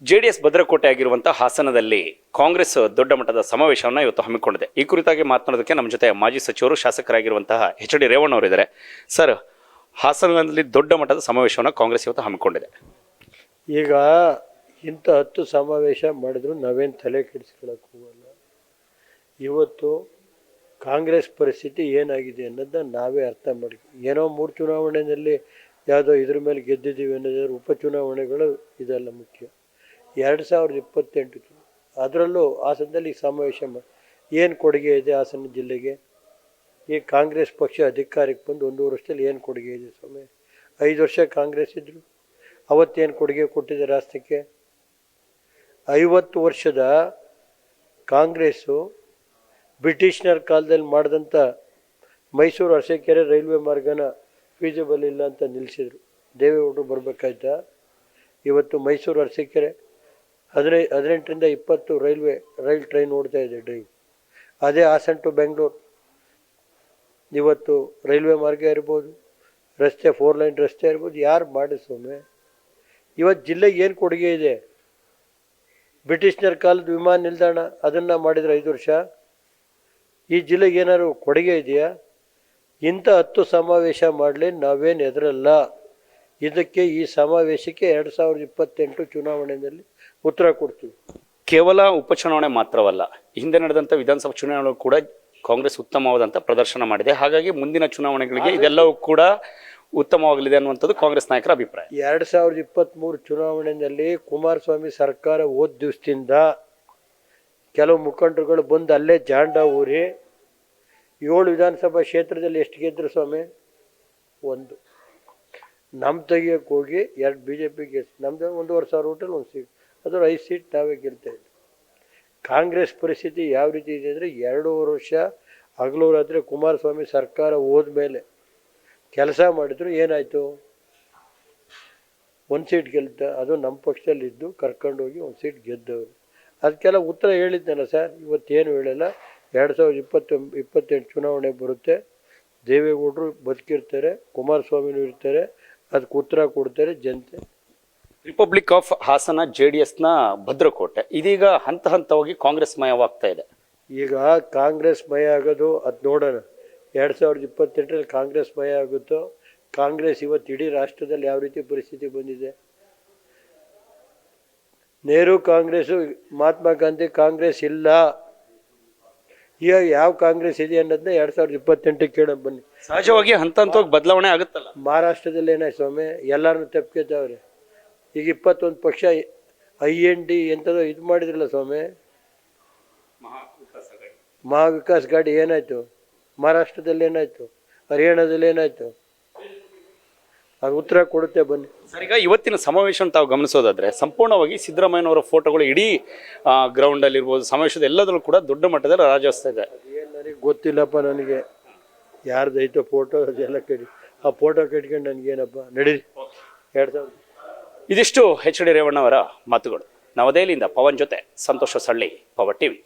JDS ಭದ್ರಕೋಟೆ ಆಗಿರುವಂತಹ ಹಾಸನದಲ್ಲಿ ಕಾಂಗ್ರೆಸ್ ದೊಡ್ಡ ಮಟ್ಟದ ಸಮಾವೇಶವನ್ನು ಇವತ್ತು ಹಮ್ಮಿಕೊಂಡಿದೆ. ಈ ಕುರಿತಾಗಿ ಮಾತನಾಡೋದಕ್ಕೆ ನಮ್ಮ ಜೊತೆ ಮಾಜಿ ಸಚಿವರು ಶಾಸಕರಾಗಿರುವಂತಹ ಎಚ್.ಡಿ. ರೇವಣ್ಣ ಅವರಿದ್ದಾರೆ. ಸರ್, ಹಾಸನದಲ್ಲಿ ದೊಡ್ಡ ಮಟ್ಟದ ಸಮಾವೇಶವನ್ನು ಕಾಂಗ್ರೆಸ್ ಇವತ್ತು ಹಮ್ಮಿಕೊಂಡಿದೆ. ಈಗ ಇಂಥ 10 ಸಮಾವೇಶ ಮಾಡಿದ್ರು ನಾವೇನು ತಲೆ ಕೆಡಿಸ್ಕೊಳ್ಳೋಕೆ ಹೋಗಲ್ಲ. ಇವತ್ತು ಕಾಂಗ್ರೆಸ್ ಪರಿಸ್ಥಿತಿ ಏನಾಗಿದೆ ಅನ್ನೋದನ್ನ ನಾವೇ ಅರ್ಥ ಮಾಡಿ, ಏನೋ 3 ಚುನಾವಣೆಯಲ್ಲಿ ಯಾವುದೋ ಇದ್ರ ಮೇಲೆ ಗೆದ್ದಿದ್ದೀವಿ ಅನ್ನೋದಾದ್ರೆ ಉಪಚುನಾವಣೆಗಳು ಇದೆಲ್ಲ ಮುಖ್ಯ. 2028 ಅದರಲ್ಲೂ ಹಾಸನದಲ್ಲಿ ಸಮಾವೇಶ ಏನು ಕೊಡುಗೆ ಇದೆ ಹಾಸನ ಜಿಲ್ಲೆಗೆ? ಈ ಕಾಂಗ್ರೆಸ್ ಪಕ್ಷ ಅಧಿಕಾರಕ್ಕೆ ಬಂದು 1.5 ವರ್ಷದಲ್ಲಿ ಏನು ಕೊಡುಗೆ ಇದೆ ಸ್ವಾಮಿ? 5 ವರ್ಷ ಕಾಂಗ್ರೆಸ್ ಇದ್ದರು, ಅವತ್ತೇನು ಕೊಡುಗೆ ಕೊಟ್ಟಿದೆ ರಾಷ್ಟ್ರಕ್ಕೆ? 50 ವರ್ಷದ ಕಾಂಗ್ರೆಸ್ಸು ಬ್ರಿಟಿಷ್ನರ ಕಾಲದಲ್ಲಿ ಮಾಡಿದಂಥ ಮೈಸೂರು ಅರಸೀಕೆರೆ ರೈಲ್ವೆ ಮಾರ್ಗನ ಫೀಸಿಬಲ್ ಇಲ್ಲ ಅಂತ ನಿಲ್ಲಿಸಿದ್ರು. ದೇವೇಗೌಡರು ಬರಬೇಕಾಯ್ತಾ? ಇವತ್ತು ಮೈಸೂರು ಅರಸೀಕೆರೆ 18ರಿಂದ 20 ರೈಲ್ ಟ್ರೈನ್ ಓಡ್ತಾ ಇದೆ ಡ್ರೈವ್. ಅದೇ ಹಾಸನ ಟು ಬೆಂಗಳೂರು ಇವತ್ತು ರೈಲ್ವೆ ಮಾರ್ಗ ಇರ್ಬೋದು, ರಸ್ತೆ 4 ಲೈನ್ ರಸ್ತೆ ಇರ್ಬೋದು. ಯಾರು ಮಾಡಿ ಸ್ವಾಮಿ? ಇವತ್ತು ಜಿಲ್ಲೆಗೆ ಏನು ಕೊಡುಗೆ ಇದೆ? ಬ್ರಿಟಿಷ್ನರ ಕಾಲದ ವಿಮಾನ ನಿಲ್ದಾಣ ಅದನ್ನು ಮಾಡಿದರೆ 5 ವರ್ಷ. ಈ ಜಿಲ್ಲೆಗೆ ಏನಾದ್ರು ಕೊಡುಗೆ ಇದೆಯಾ? ಇಂಥ 10 ಸಮಾವೇಶ ಮಾಡಲಿ, ನಾವೇನು ಎದುರಲ್ಲ. ಇದಕ್ಕೆ ಈ ಸಮಾವೇಶಕ್ಕೆ 2028 ಚುನಾವಣೆಯಲ್ಲಿ ಉತ್ತರ ಕೊಡ್ತೀವಿ. ಕೇವಲ ಉಪಚುನಾವಣೆ ಮಾತ್ರವಲ್ಲ, ಹಿಂದೆ ನಡೆದಂಥ ವಿಧಾನಸಭಾ ಚುನಾವಣೆ ಕೂಡ ಕಾಂಗ್ರೆಸ್ ಉತ್ತಮವಾದಂಥ ಪ್ರದರ್ಶನ ಮಾಡಿದೆ. ಹಾಗಾಗಿ ಮುಂದಿನ ಚುನಾವಣೆಗಳಿಗೆ ಇದೆಲ್ಲವೂ ಕೂಡ ಉತ್ತಮವಾಗಲಿದೆ ಅನ್ನುವಂಥದ್ದು ಕಾಂಗ್ರೆಸ್ ನಾಯಕರ ಅಭಿಪ್ರಾಯ. 2023 ಚುನಾವಣೆಯಲ್ಲಿ ಕುಮಾರಸ್ವಾಮಿ ಸರ್ಕಾರ ಹೋದ ದಿವಸದಿಂದ ಕೆಲವು ಮುಖಂಡರುಗಳು ಬಂದು ಅಲ್ಲೇ ಜಾಂಡ ಊರಿ 7 ವಿಧಾನಸಭಾ ಕ್ಷೇತ್ರದಲ್ಲಿ ಎಷ್ಟು ಗೆದ್ದರು ಸ್ವಾಮಿ? 1. ನಮ್ಮ ತೆಗಿಯೋಕ್ಕೆ ಹೋಗಿ 2 BJP ಗೆಲ್ಸಿ, ನಮ್ಮದು 1,500 ಓಟಲ್ಲಿ 1 ಸೀಟ್, ಅದರ 5 ಸೀಟ್ ನಾವೇ ಗೆಲ್ತಾ ಇದ್ವಿ. ಕಾಂಗ್ರೆಸ್ ಪರಿಸ್ಥಿತಿ ಯಾವ ರೀತಿ ಇದೆ ಅಂದರೆ 2.5 ವರ್ಷ ಹಗಲು ರಾತ್ರಿ ಕುಮಾರಸ್ವಾಮಿ ಸರ್ಕಾರ ಹೋದ್ಮೇಲೆ ಕೆಲಸ ಮಾಡಿದ್ರು. ಏನಾಯಿತು? 1 ಸೀಟ್ ಗೆಲ್ತ, ಅದು ನಮ್ಮ ಪಕ್ಷದಲ್ಲಿದ್ದು ಕರ್ಕೊಂಡೋಗಿ 1 ಸೀಟ್ ಗೆದ್ದವರು. ಅದಕ್ಕೆಲ್ಲ ಉತ್ತರ ಹೇಳಿದ್ನಲ್ಲ ಸರ್. ಇವತ್ತೇನು ಹೇಳಲ್ಲ. 2028 ಚುನಾವಣೆ ಬರುತ್ತೆ, ದೇವೇಗೌಡರು ಬದುಕಿರ್ತಾರೆ, ಕುಮಾರಸ್ವಾಮಿನೂ ಇರ್ತಾರೆ, ಅದಕ್ಕೆ ಉತ್ತರ ಕೊಡ್ತಾರೆ ಜನತೆ. ರಿಪಬ್ಲಿಕ್ ಆಫ್ ಹಾಸನ ಜೆಡಿಎಸ್ನ ಭದ್ರಕೋಟೆ ಇದೀಗ ಹಂತ ಹಂತವಾಗಿ ಕಾಂಗ್ರೆಸ್ ಮಯವಾಗ್ತಾ ಇದೆ. ಈಗ ಕಾಂಗ್ರೆಸ್ ಮಯ ಆಗೋದು ಅದು ನೋಡೋಣ. 2028ರಲ್ಲಿ ಕಾಂಗ್ರೆಸ್ ಮಯ ಆಗುತ್ತೋ? ಕಾಂಗ್ರೆಸ್ ಇವತ್ತು ಇಡೀ ರಾಷ್ಟ್ರದಲ್ಲಿ ಯಾವ ರೀತಿ ಪರಿಸ್ಥಿತಿ ಬಂದಿದೆ? ನೆಹರು ಕಾಂಗ್ರೆಸ್ಸು, ಮಹಾತ್ಮ ಗಾಂಧಿ ಕಾಂಗ್ರೆಸ್ ಇಲ್ಲ. ಈಗ ಯಾವ ಕಾಂಗ್ರೆಸ್ ಇದೆ ಅನ್ನೋದನ್ನ 2028ಕ್ಕೆ ಕೇಳೋಣ ಬನ್ನಿ. ಸಹಜವಾಗಿ ಹಂತ ಹಂತವಾಗಿ ಬದಲಾವಣೆ ಆಗುತ್ತಲ್ಲ. ಮಹಾರಾಷ್ಟ್ರದಲ್ಲಿ ಏನಾಯ್ತು ಸ್ವಾಮಿ? ಎಲ್ಲರನ್ನೂ ತಪ್ಪಿಕೆತ್ತವ್ರೆ. ಈಗ 21 ಪಕ್ಷ IND ಎಂಥದೋ ಇದು ಮಾಡಿದ್ರಲ್ಲ ಸ್ವಾಮಿ, ಮಹಾವಿಕಾಸ್ ಗಾಡಿ. ಏನಾಯಿತು? ಮಹಾರಾಷ್ಟ್ರದಲ್ಲಿ ಏನಾಯಿತು? ಹರಿಯಾಣದಲ್ಲಿ ಏನಾಯಿತು? ಅದು ಉತ್ತರ ಕೊಡುತ್ತೆ ಬನ್ನಿ. ಸರ್, ಈಗ ಇವತ್ತಿನ ಸಮಾವೇಶ ತಾವು ಗಮನಿಸೋದಾದ್ರೆ ಸಂಪೂರ್ಣವಾಗಿ ಸಿದ್ದರಾಮಯ್ಯನವರ ಫೋಟೋಗಳು ಇಡೀ ಗ್ರೌಂಡಲ್ಲಿ ಇರ್ಬೋದು, ಸಮಾವೇಶದ ಎಲ್ಲದರಲ್ಲೂ ಕೂಡ ದೊಡ್ಡ ಮಟ್ಟದಲ್ಲಿ ರಾಜಾಯಿಸ್ತಾ ಇದೆ. ಏನು ನನಗೆ ಗೊತ್ತಿಲ್ಲಪ್ಪ. ನನಗೆ ಯಾರ್ದೈತೋ ಫೋಟೋ ಅದೆಲ್ಲ ಕಡಿ, ಆ ಫೋಟೋ ಕಟ್ಕೊಂಡು ನನಗೇನಪ್ಪ, ನಡೀರಿ. 2000. ಇದಿಷ್ಟು ಎಚ್.ಡಿ. ರೇವಣ್ಣ ಅವರ ಮಾತುಗಳು. ನವದೆಹಲಿಯಿಂದ ಪವನ್ ಜೊತೆ ಸಂತೋಷ ಸಳ್ಳಿ, ಪವರ್ ಟಿವಿ.